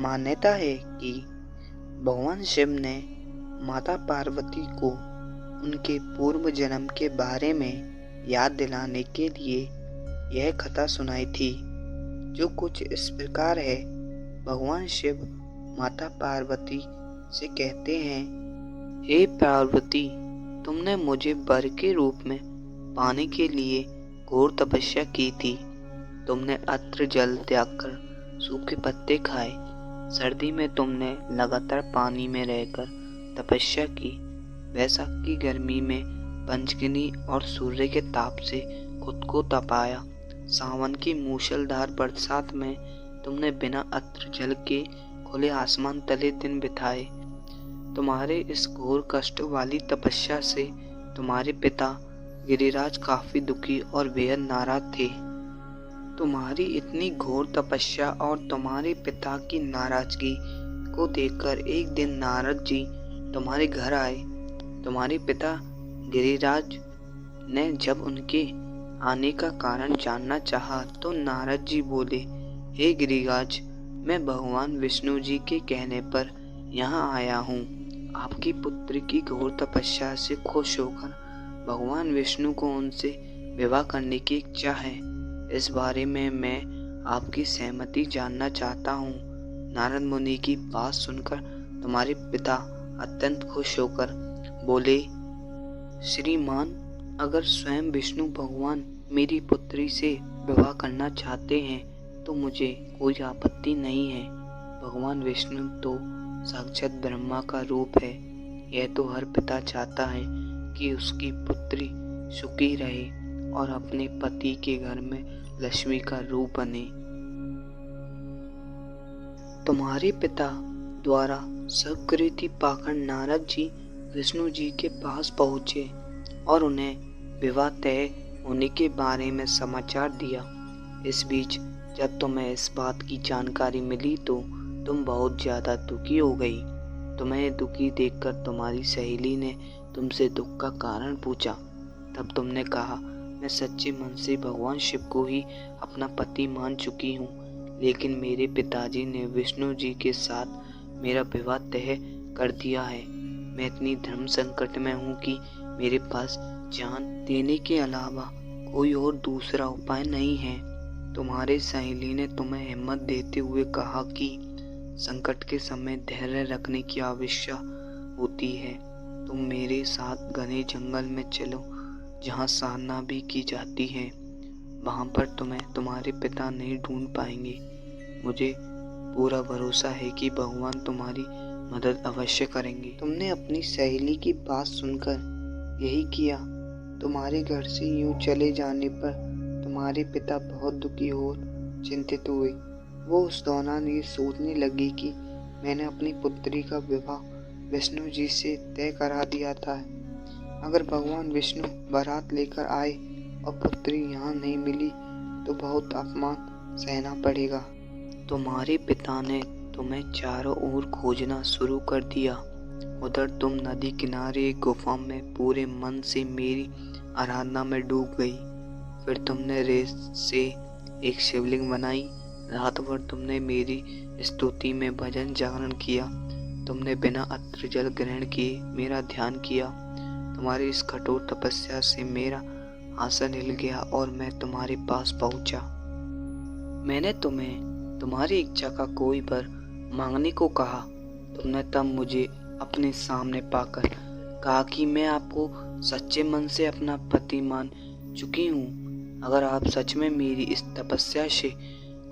मान्यता है कि भगवान शिव ने माता पार्वती को उनके पूर्व जन्म के बारे में याद दिलाने के लिए यह कथा सुनाई थी, जो कुछ इस प्रकार है। भगवान शिव माता पार्वती से कहते हैं, हे पार्वती, तुमने मुझे वर के रूप में पाने के लिए घोर तपस्या की थी। तुमने अत्र जल त्याग कर सूखे पत्ते खाए। सर्दी में तुमने लगातार पानी में रहकर तपस्या की। वैशाख की गर्मी में पंचगनी और सूर्य के ताप से खुद को तपाया। सावन की मूसलधार बरसात में तुमने बिना अत्र जल के खुले आसमान तले दिन बिताए। तुम्हारे इस घोर कष्ट वाली तपस्या से तुम्हारे पिता गिरिराज काफी दुखी और बेहद नाराज थे। तुम्हारी इतनी घोर तपस्या और तुम्हारे पिता की नाराजगी को देखकर एक दिन नारद जी तुम्हारे घर आए। तुम्हारे पिता गिरिराज ने जब उनके आने का कारण जानना चाहा तो नारद जी बोले, हे गिरिराज, मैं भगवान विष्णु जी के कहने पर यहाँ आया हूँ। आपकी पुत्री की घोर तपस्या से खुश होकर भगवान विष्णु को उनसे विवाह करने की इच्छा है। इस बारे में मैं आपकी सहमति जानना चाहता हूँ। नारद मुनि की बात सुनकर तुम्हारे पिता अत्यंत खुश होकर बोले, श्रीमान, अगर स्वयं विष्णु भगवान मेरी पुत्री से विवाह करना चाहते हैं तो मुझे कोई आपत्ति नहीं है। भगवान विष्णु तो साक्षात ब्रह्मा का रूप है। यह तो हर पिता चाहता है कि उसकी पुत्री सुखी रहे और अपने पति के घर में लक्ष्मी का रूप बने। तुम्हारे पिता द्वारा स्वीकृति पाकर नारद जी विष्णु जी के पास पहुँचे और उन्हें विवाह तय होने के बारे में समाचार दिया। इस बीच जब तुम्हें इस बात की जानकारी मिली तो तुम बहुत ज़्यादा दुखी हो गई। तुम्हें दुखी देखकर तुम्हारी सहेली ने तुमसे दुख का कारण पूछा। तब तुमने कहा, मैं सच्चे मन से भगवान शिव को ही अपना पति मान चुकी हूँ, लेकिन मेरे पिताजी ने विष्णु जी के साथ मेरा विवाह तय कर दिया है। मैं इतनी धर्म संकट में हूँ कि मेरे पास जान देने के अलावा कोई और दूसरा उपाय नहीं है। तुम्हारे सहेली ने तुम्हें हिम्मत देते हुए कहा कि संकट के समय धैर्य रखने की आवश्यकता होती है। तुम मेरे साथ घने जंगल में चलो, जहाँ साधना भी की जाती है। वहाँ पर तुम्हें तुम्हारे पिता नहीं ढूंढ पाएंगे। मुझे पूरा भरोसा है कि भगवान तुम्हारी मदद अवश्य करेंगे। तुमने अपनी सहेली की बात सुनकर यही किया। तुम्हारे घर से यूं चले जाने पर तुम्हारे पिता बहुत दुखी और चिंतित हुए। वो उस दौरान ये सोचने लगी कि मैंने अपनी पुत्री का विवाह विष्णु जी से तय करा दिया था। अगर भगवान विष्णु बारात लेकर आए और पुत्री यहाँ नहीं मिली तो बहुत अपमान सहना पड़ेगा। तुम्हारे पिता ने तुम्हें चारों ओर खोजना शुरू कर दिया। उधर तुम नदी किनारे एक गुफा में पूरे मन से मेरी आराधना में डूब गई। फिर तुमने रेत से एक शिवलिंग बनाई। रात भर तुमने मेरी स्तुति में भजन जागरण किया। तुमने बिना अत्र जल ग्रहण किए मेरा ध्यान किया। तुम्हारी इस कठोर तपस्या से मेरा आसन हिल गया और मैं तुम्हारे पास पहुंचा। मैंने तुम्हें तुम्हारी इच्छा का कोई वर मांगने को कहा। तुमने तब मुझे अपने सामने पाकर कहा कि मैं आपको सच्चे मन से अपना पति मान चुकी हूँ। अगर आप सच में मेरी इस तपस्या से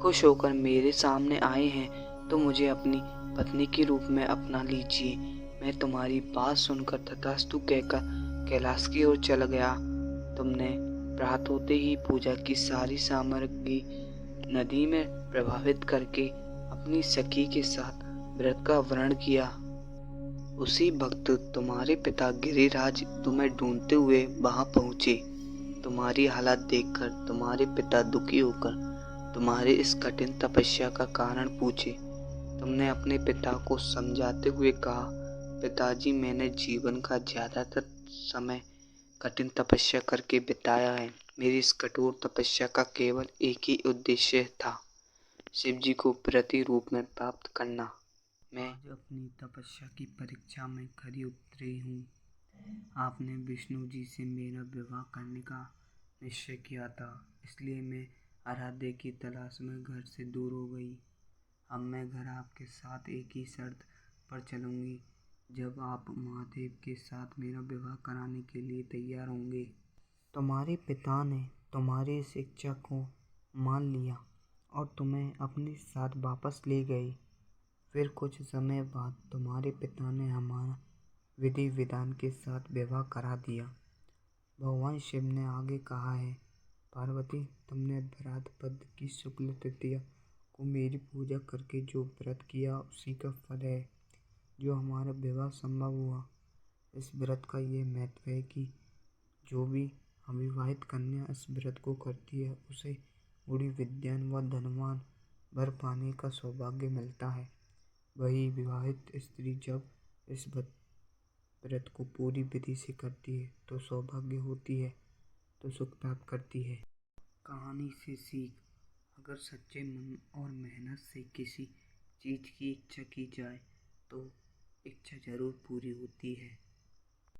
खुश होकर मेरे सामने आए हैं तो मुझे अपनी पत्नी के रूप में अपना लीजिए। मैं तुम्हारी बात सुनकर तथास्तु कहकर कैलाश की ओर चला गया। तुमने प्रातः होते ही पूजा की सारी सामग्री नदी में प्रभावित करके अपनी सखी के साथ व्रत का व्रण किया। उसी वक्त तुम्हारे पिता गिरिराज तुम्हें ढूंढते हुए वहां पहुंचे। तुम्हारी हालत देखकर तुम्हारे पिता दुखी होकर तुम्हारे इस कठिन तपस्या का कारण पूछे। तुमने अपने पिता को समझाते हुए कहा, पिताजी, मैंने जीवन का ज्यादातर समय कठिन तपस्या करके बिताया है। मेरी इस कठोर तपस्या का केवल एक ही उद्देश्य था, शिव जी को प्रति रूप में प्राप्त करना। मैं आज अपनी तपस्या की परीक्षा में खरी उतरी हूँ। आपने विष्णु जी से मेरा विवाह करने का निश्चय किया था, इसलिए मैं आराध्य की तलाश में घर से दूर हो गई। अब मैं घर आपके साथ एक ही शर्त पर चलूँगी, जब आप महादेव के साथ मेरा विवाह कराने के लिए तैयार होंगे। तुम्हारे पिता ने तुम्हारी इस इच्छा को मान लिया और तुम्हें अपने साथ वापस ले गए। फिर कुछ समय बाद तुम्हारे पिता ने हमारा विधि विधान के साथ विवाह करा दिया। भगवान शिव ने आगे कहा है, पार्वती, तुमने भाद्रपद की शुक्ल तृतीया को मेरी पूजा करके जो व्रत किया उसी का फल है जो हमारा विवाह संभव हुआ। इस व्रत का ये महत्व है कि जो भी अविवाहित कन्या इस व्रत को करती है उसे बड़ी विद्वान व धनवान वर पाने का सौभाग्य मिलता है। वही विवाहित स्त्री जब इस व्रत को पूरी विधि से करती है तो सौभाग्य होती है, तो सुख प्राप्त करती है। कहानी से सीख, अगर सच्चे मन और मेहनत से किसी चीज़ की इच्छा की जाए तो इच्छा जरूर पूरी होती है।